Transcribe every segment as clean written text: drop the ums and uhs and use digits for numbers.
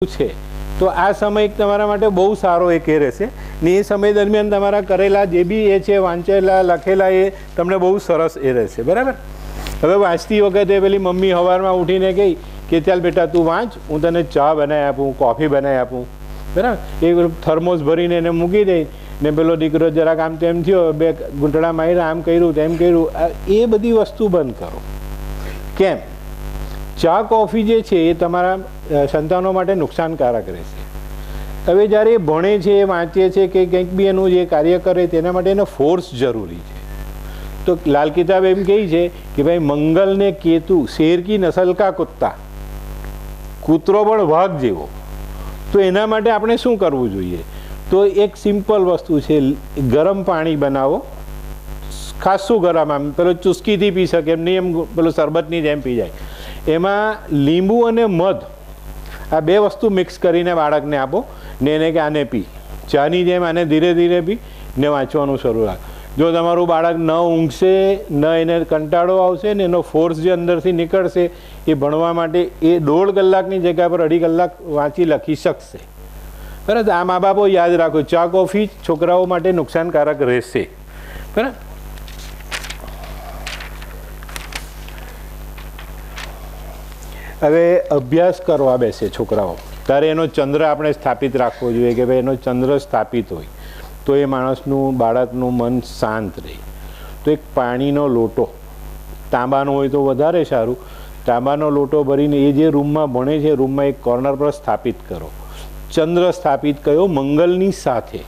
છે તો આ સમય તમારા માટે બહુ સારો એક એ રહેશે ને એ સમય દરમિયાન તમારા કરેલા જે બી એ છે વાંચેલા લખેલા એ તમને બહુ સરસ એ રહેશે બરાબર। હવે વાંચતી વખતે પેલી મમ્મી સવારમાં ઉઠીને કહી કે ચાલ બેટા તું વાંચ, હું તને ચા બનાવી આપું, કોફી બનાવી આપું બરાબર। એ થર્મોસ ભરીને એને મૂકી દઈ ને પેલો દીકરો જરાક આમ તેમ થયો, બે ઘૂંટડા માર્યા, આમ કર્યું તેમ કર્યું, એ બધી વસ્તુ બંધ કરો। કેમ? ચા કોફી જે છે એ તમારા સંતાનો માટે નુકસાનકારક રહેશે। હવે જ્યારે એ ભણે છે, એ વાંચે છે કે કંઈક બી એનું જે કાર્ય કરે તેના માટે એને ફોર્સ જરૂરી છે। તો લાલ કિતાબ એમ કહે છે કે ભાઈ મંગલ ને કેતુ શેર કી નસલ કા કુત્તા, કૂતરો પણ વાઘ જેવો। તો એના માટે આપણે શું કરવું જોઈએ? તો એક સિમ્પલ વસ્તુ છે, ગરમ પાણી બનાવો, ખાસું ગરમ, આમ પેલો ચુસ્કીથી પી શકે એમ નહીં, એમ પેલું શરબતની જેમ પી જાય। એમાં લીંબુ અને મધ આ બે વસ્તુ મિક્સ કરીને બાળકને આપો ને એને કે આને પી, ચાની જેમ આને ધીરે ધીરે પી ને વાંચવાનું શરૂ રાખ। જો તમારું બાળક ન ઊંઘશે, ન એને કંટાળો આવશે ને એનો ફોર્સ જે અંદરથી નીકળશે એ ભણવા માટે એ 1.5 કલાકની જગ્યા પર 2.5 કલાક વાંચી લખી શકશે બરાબર। આ મા બાપો યાદ રાખો, ચા કોફી છોકરાઓ માટે નુકસાનકારક રહેશે બરાબર। હવે અભ્યાસ કરવા બેસે છોકરાઓ ત્યારે એનો ચંદ્ર આપણે સ્થાપિત રાખવો જોઈએ કે ભાઈ એનો ચંદ્ર સ્થાપિત હોય તો એ માણસનું, બાળકનું મન શાંત રહે। તો એક પાણીનો લોટો, તાંબાનો હોય તો વધારે સારું, તાંબાનો લોટો ભરીને એ જે રૂમમાં ભણે છે રૂમમાં એક કોર્નર પર સ્થાપિત કરો। ચંદ્ર સ્થાપિત કર્યો મંગલની સાથે,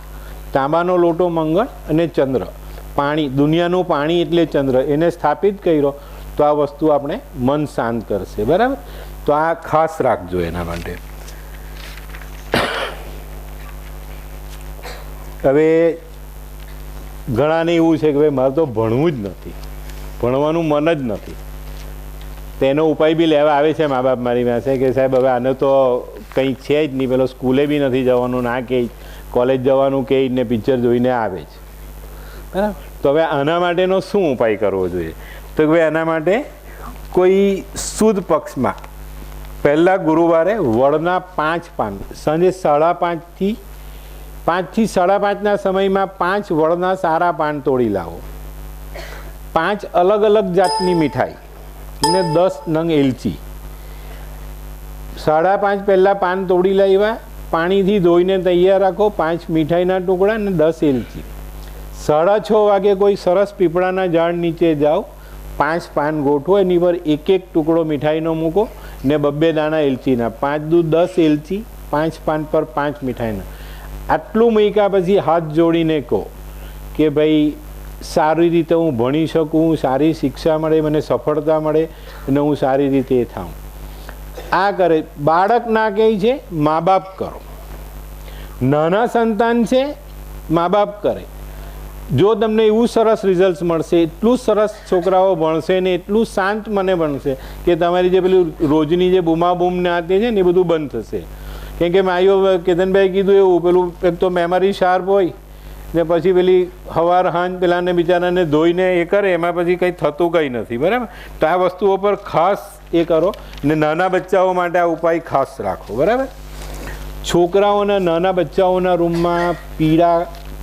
તાંબાનો લોટો મંગળ અને ચંદ્ર, પાણી, દુનિયાનું પાણી એટલે ચંદ્ર, એને સ્થાપિત કર્યો તો આ વસ્તુ આપણે મન શાંત કરશે બરાબર। તો આ ખાસ રાખજો એના માટે। હવે ઘણાને એવું છે કે ભાઈ મારે તો ભણવું જ નથી, ભણવાનું મન જ નથી, તેનો ઉપાય બી લેવા આવે છે મા બાપ મારી પાસે કે સાહેબ હવે આને તો કંઈ છે જ નહીં, પેલો સ્કૂલે બી નથી જવાનું, ના કે કોલેજ જવાનું કે ને પિક્ચર જોઈને આવે છે બરાબર। તો હવે આના માટેનો શું ઉપાય કરવો જોઈએ? તો ભાઈ આના માટે કોઈ સુદ પક્ષમાં પહેલા ગુરુવારે વડના 5 પાન, સાંજે 5:30 થી 5:30ના સમયમાં 5 વડના સારા પાન તોડી લાવો, 5 અલગ અલગ જાતની મીઠાઈ અને 10 નંગ એલચી। 5:30 પહેલાં પાન તોડી લાવ્યા, પાણીથી ધોઈને તૈયાર રાખો, 5 મીઠાઈના ટુકડા અને 10 એલચી। 6:30 વાગે કોઈ સરસ પીપળાના ઝાડ નીચે જાઓ, 5 પાન ગોઠવો, એની પર એક એક ટુકડો મીઠાઈનો મૂકો ને 2 દાણા એલચીના, 5 દૂ 10 એલચી, 5 પાન પર 5 મીઠાઈના। આટલું મૂક્યા પછી હાથ જોડીને કહો કે ભાઈ સારી રીતે હું ભણી શકું, સારી શિક્ષા મળે, મને સફળતા મળે અને હું સારી રીતે એ થાઉં। આ કરે બાળક, ના કહે છે મા બાપ કરો, નાના સંતાન છે મા બાપ કરે। જો તમને એવું સરસ રિઝલ્ટ મળશે, એટલું સરસ છોકરાઓ ભણશે ને એટલું શાંત મને ભણશે કે તમારી જે પેલું રોજની જે બૂમાબૂમ ને આતે છે ને એ બધું બંધ થશે। કેમ કે માઈઓ કેતનભાઈ કીધું એવું, પેલું એક તો મેમરી શાર્પ હોય ને પછી પેલી હવાર હાંજ પેલાને બિચારાને ધોઈને એ કરે, એમાં પછી કંઈ થતું કંઈ નથી બરાબર। તો આ વસ્તુઓ પર ખાસ એ કરો ને નાના બચ્ચાઓ માટે આ ઉપાય ખાસ રાખો બરાબર। છોકરાઓના, નાના બચ્ચાઓના રૂમમાં પીળા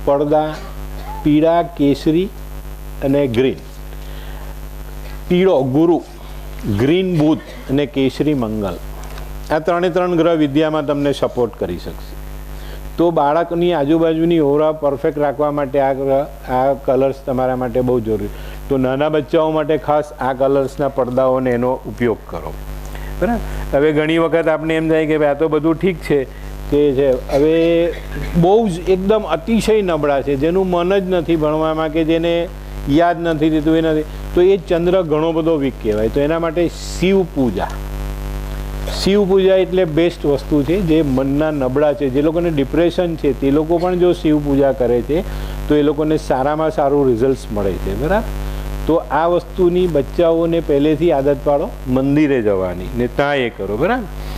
પડદા, પીળા કેસરી અને ગ્રીન, પીળો ગુરુ, ગ્રીન બુધ અને કેસરી મંગલ, આ 3 ગ્રહ વિદ્યામાં તમને સપોર્ટ કરી શકશે। તો બાળકની આજુબાજુની ઓરા પરફેક્ટ રાખવા માટે આ કલર્સ તમારા માટે બહુ જરૂરી। તો નાના બચ્ચાઓ માટે ખાસ આ કલર્સના પડદાઓને એનો ઉપયોગ કરો બરાબર। હવે ઘણી વખત આપણે એમ થાય કે ભાઈ આ તો બધું ઠીક છે કે છે, હવે બહુ જ એકદમ અતિશય નબળા છે, જેનું મન જ નથી ભણવામાં કે જેને યાદ નથી થતું એ નથી, તો એ ચંદ્ર ઘણો બધો વીક કહેવાય। તો એના માટે શિવ પૂજા, શિવ પૂજા એટલે બેસ્ટ વસ્તુ છે। જે મનના નબળા છે, જે લોકોને ડિપ્રેશન છે, તે લોકો પણ જો શિવ પૂજા કરે છે તો એ લોકોને સારામાં સારું રિઝલ્ટ મળે છે બરાબર। તો આ વસ્તુની બચ્ચાઓને પહેલેથી આદત પાડો, મંદિરે જવાની ને ત્યાં એ કરો બરાબર।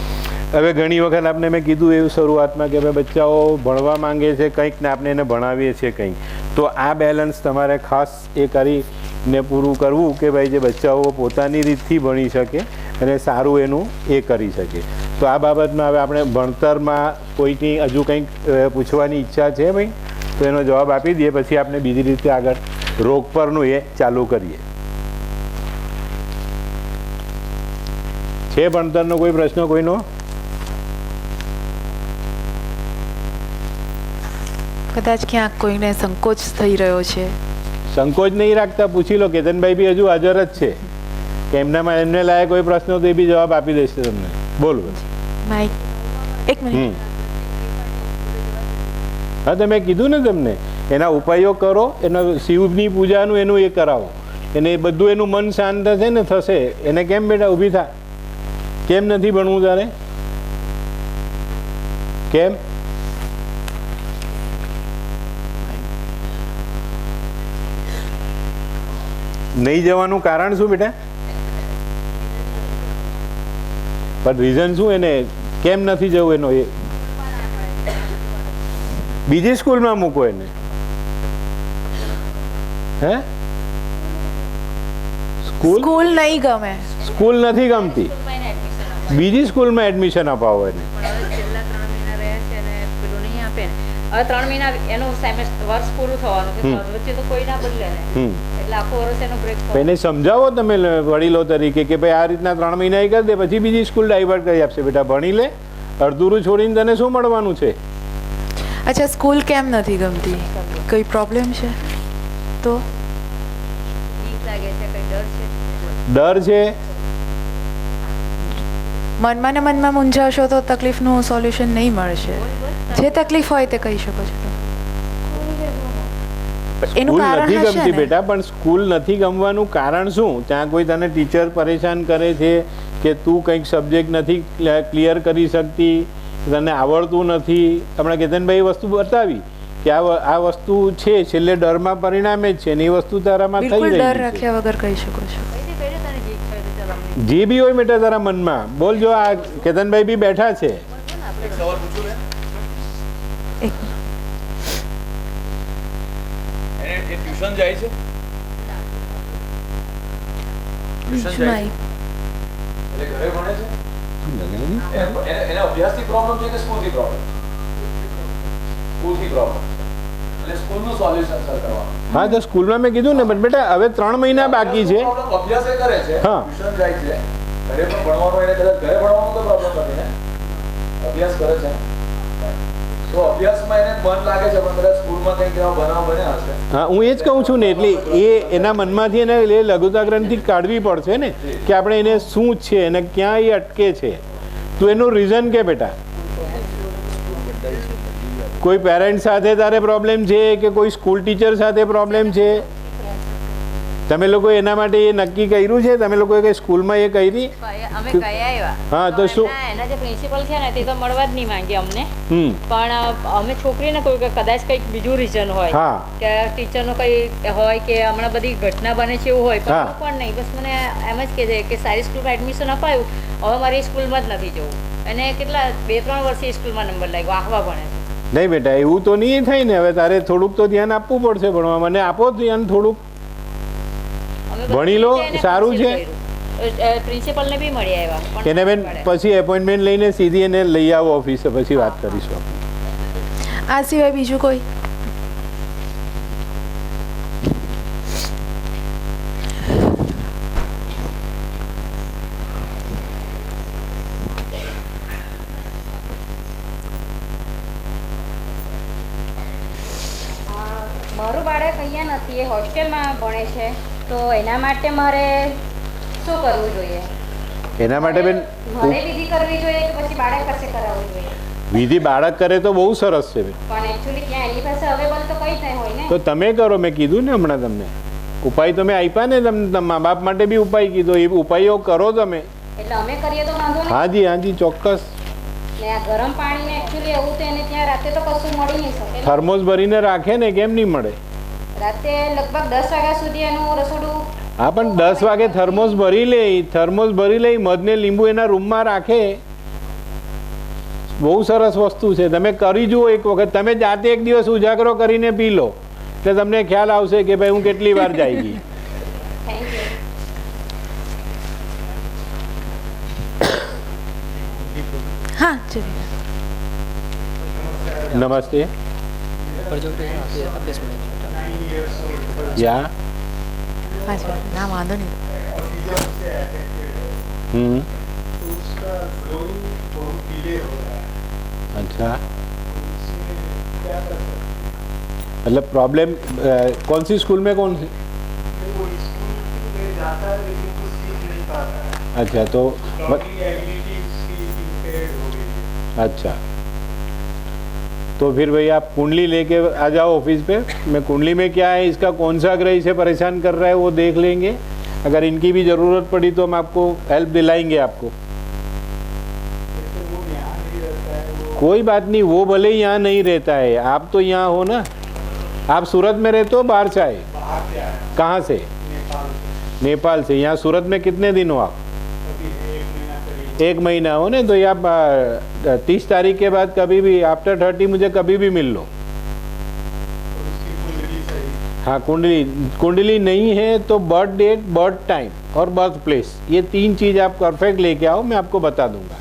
હવે ઘણી વખત આપણે મેં કીધું એવું શરૂઆતમાં કે ભાઈ બચ્ચાઓ ભણવા માંગે છે કંઈક ને આપણે એને ભણાવીએ છીએ કંઈક, તો આ બેલેન્સ તમારે ખાસ એ કરીને પૂરું કરવું કે ભાઈ જે બચ્ચાઓ પોતાની રીતથી ભણી શકે અને સારું એનું એ કરી શકે। તો આ બાબતમાં હવે આપણે ભણતરમાં કોઈની હજુ કંઈક પૂછવાની ઈચ્છા છે ભાઈ, તો એનો જવાબ આપી દઈએ, પછી આપણે બીજી રીતે આગળ રોગ પરનું એ ચાલુ કરીએ. છે ભણતરનો કોઈ પ્રશ્ન કોઈનો? કદાચ ક્યાંક કોઈને સંકોચ થઈ રહ્યો છે. સંકોચ નહીં રાખતા, પૂછી લો. કેતનભાઈ બી હજુ હાજર જ છે કે એમનામાં એમને લાયક કોઈ પ્રશ્ન તો એ બી જવાબ આપી દેશે તમને. બોલો. માઇક એક મિનિટ. હા, તો મેં કીધું ને તમને, એના ઉપાયો કરો, એના શિવની પૂજાનું એનું એ કરાવો, એને બધું એનું મન શાંત થશે ને થશે. એને કેમ બેટા ઊભી થા, કેમ નથી ભણવું તારે? કેમ? નહીં જવાનું કારણ શું બેટા? પણ રીઝન શું એને કેમ નથી જવું એનો? એ બીજી સ્કૂલમાં મૂકો એને. હે? સ્કૂલ નહીં ગમે, સ્કૂલ નથી ગમતી, બીજી સ્કૂલમાં એડમિશન અપાવો એને. હવે 3 મહિના એનું સેમેસ્ટર વર્ષ પૂરું થવાનું છે, વચ્ચે તો કોઈ ના બદલે ને, એટલે આખો વર્ષ એનો બ્રેક થવાનો. એને સમજાવો તમે વડીલો તરીકે કે ભાઈ આ રીતના 3 મહિના કરી દે, પછી બીજી સ્કૂલ ડાયવર્ટ કરી આપશે. બેટા ભણી લે, અડધુરું છોડીને તને શું મળવાનું છે? અચ્છા, સ્કૂલ કેમ નથી ગમતી? કોઈ પ્રોબ્લેમ છે? તો બીક લાગે છે, કઈ ડર છે? ડર છે. મનમાં ને મનમાં મૂંઝાશો તો તકલીફનું સોલ્યુશન નહીં મળશે. જે તકલીફ હોય તે કહી શકો છો. એનું સ્કૂલ કારણ નથી હશે ગમતી ને? બેટા, પણ સ્કૂલ નથી ગમવાનું કારણ શું? ત્યાં કોઈ તને ટીચર પરેશાન કરે છે કે તું કંઈક સબ્જેક્ટ નથી ક્લિયર કરી શકતી, તને આવડતું નથી? હમણાં કેતનભાઈ વસ્તુ બતાવી કે આ વસ્તુ છે, છેલ્લે ડરમાં પરિણામે જ છે ને એ વસ્તુ તારામાં થઈ બિલકુલ ડર રહી છે. રાખ્યા વગર કહી શકો છો. જે બી હોય બેટા તારા મનમાં બોલ. જો આ કેતનભાઈ બી બેઠા છે. એક ટ્યુશન જાય છે? માઇક. એટલે ઘરે ભણે છે? એને અભ્યાસથી પ્રોબ્લેમ છે કે સ્કૂલથી પ્રોબ્લેમ? સ્કૂલથી પ્રોબ્લેમ છે, એટલે સ્કૂલનું સોલ્યુશન સર કરવાનું. હા, તો સ્કૂલમાં મેં કીધું ને, પણ બેટા હવે 3 મહિના બાકી છે. અભ્યાસ એ કરે છે, હા. ટ્યુશન જાય છે, ઘરે પણ ભણવાનું, એને કદાચ ઘરે ભણવાનું તો પ્રોબ્લેમ નથી ને, અભ્યાસ કરે છે તો અભ્યાસમાં એને મન લાગે છે, પણ કદાચ સ્કૂલમાં કંઈક એવા બનાવ બન્યા હશે. હા, હું એ જ કહું છું ને, એટલે એના મનમાંથી એને લઘુતા ગ્રંથિ કાઢવી પડશે ને કે આપણે એને શું છે, એને ક્યાં એ અટકે છે. તો એનું રીઝન કે બેટા? કોઈ પેરેન્ટ સાથે તારે પ્રોબ્લેમ છે કે કોઈ સ્કૂલ ટીચર સાથે પ્રોબ્લેમ છે? તમે લોકો એના માટે એ નક્કી કર્યું છે? તમે લોકોએ કઈ સ્કૂલમાં એ કરી? અમે ગયા આવ્યા. હા, તો શું? એના જે પ્રિન્સિપલ છે ને તે તો મળવા જ નહીં માંગે અમને, હમ. પણ અમે છોકરીને કહ્યું કે કદાચ કંઈક બીજું રીઝન હોય હા. કે ટીચરનો કંઈ હોય કે હમણાં બધી ઘટના બને છે એવું હોય, પણ હા. એવું પણ નહીં. બસ મને એમ જ કહે છે કે સારી સ્કૂલમાં એડમિશન અપાયું, હવે મારી સ્કૂલમાં જ નથી જવું. અને કેટલા 2-3 વર્ષથી સ્કૂલમાં નંબર લાગ્યો, આહવા ભણે છે. નહીં બેટા, એવું તો નહીં થાય ને. હવે તારે થોડુંક તો ધ્યાન આપવું પડશે ભણવા. મને આપો ધ્યાન થોડુંક. અમે ભણી લો, એને સારું છે. પ્રિન્સિપલને બી મળી આવ્યા, પણ એને બેન પછી એપોઇન્ટમેન્ટ લઈને સીધી એને લઈ આવો ઓફિસે, પછી વાત કરીશું આપણે. આ સિવાય બીજું કોઈ? મારું બાળક અહીંયા નથી, એ હોસ્ટેલમાં ભણે છે, તો એના માટે મારે શું કરવું જોઈએ? એના માટે બેન મારે વિધિ કરવી જોઈએ કે પછી બાળક પાસે કરાવવું જોઈએ? વિધિ બાળક કરે તો બહુ સરસ છે બેન. પણ એકચ્યુઅલી ત્યાં એની પાસે અવેલેબલ તો કંઈ નહીં હોય ને. તો તમે કરો, મેં કીધું ને હમણાં તમને ઉપાય તમે આપ્યા ને, તમને મા બાપ માટે બી ઉપાય કીધો, એ ઉપાયો કરો તમે. એટલે અમે કરીએ તો વાંધો નહીં. હાજી હાજી, ચોક્કસ. ને આ ગરમ પાણીને એકચ્યુઅલી એવું તો એને ત્યાં રાતે તો કશું મળી નહીં શકે. થર્મોસ ભરીને રાખે ને, કેમ નહીં મળે? રાતે લગભગ 10 વાગ્યા સુધી એનું રસોડું. હા, પણ 10 વાગે થર્મોસ ભરી લે, મધ ને લીંબુ એના રૂમમાં રાખે. બહુ સરસ વસ્તુ છે, તમે કરી જુઓ એક વખત. તમે જાતે એક દિવસ ઉજાગરો કરીને પી લો એટલે તમને ખ્યાલ આવશે કે ભાઈ હું કેટલી વાર જાયગી. Thank you. नमस्ते या હા જી ના વાંધો નહીં. अच्छा मतलब प्रॉब्लम कौन सी स्कूल में कौन सी? अच्छा तो अच्छा तो फिर भाई आप कुंडली लेके आ जाओ ऑफिस पे. मैं कुंडली में क्या है, इसका कौन सा ग्रह इसे परेशान कर रहा है वो देख लेंगे. अगर इनकी भी ज़रूरत पड़ी तो हम आपको हेल्प दिलाएंगे आपको. कोई बात नहीं, वो भले ही यहाँ नहीं रहता है, आप तो यहाँ हो ना. आप सूरत में रहते हो बाहर से आए? कहाँ से? नेपाल से. यहाँ सूरत में कितने दिन हो आप? 1 महीना हो ना. तो ये आप 30 तारीख के बाद कभी भी आफ्टर 30 मुझे कभी भी मिल लो. हाँ कुंडली नहीं है तो बर्थ डेट, बर्थ टाइम और बर्थ प्लेस, ये 3 चीज़ आप परफेक्ट लेके आओ, मैं आपको बता दूंगा.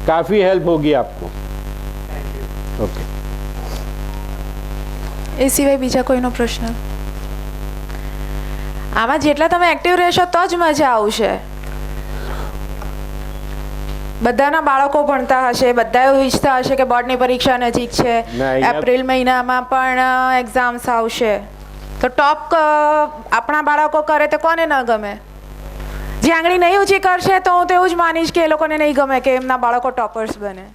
काफ़ी हेल्प होगी आपको. ओके. એ સિવાય બીજા કોઈનો પ્રશ્ન? આમાં જેટલા તમે એક્ટિવ રહેશો તો જ મજા આવશે. બધાના બાળકો ભણતા હશે, બધા એવું ઈચ્છતા હશે કે બોર્ડની પરીક્ષા નજીક છે, એપ્રિલ મહિનામાં પણ એક્ઝામ્સ આવશે, તો ટોપ આપણા બાળકો કરે તો કોને ન ગમે? જે આંગળી નહીં ઊંચી કરશે તો હું તો એવું જ માનીશ કે એ લોકોને નહીં ગમે કે એમના બાળકો ટોપર્સ બને.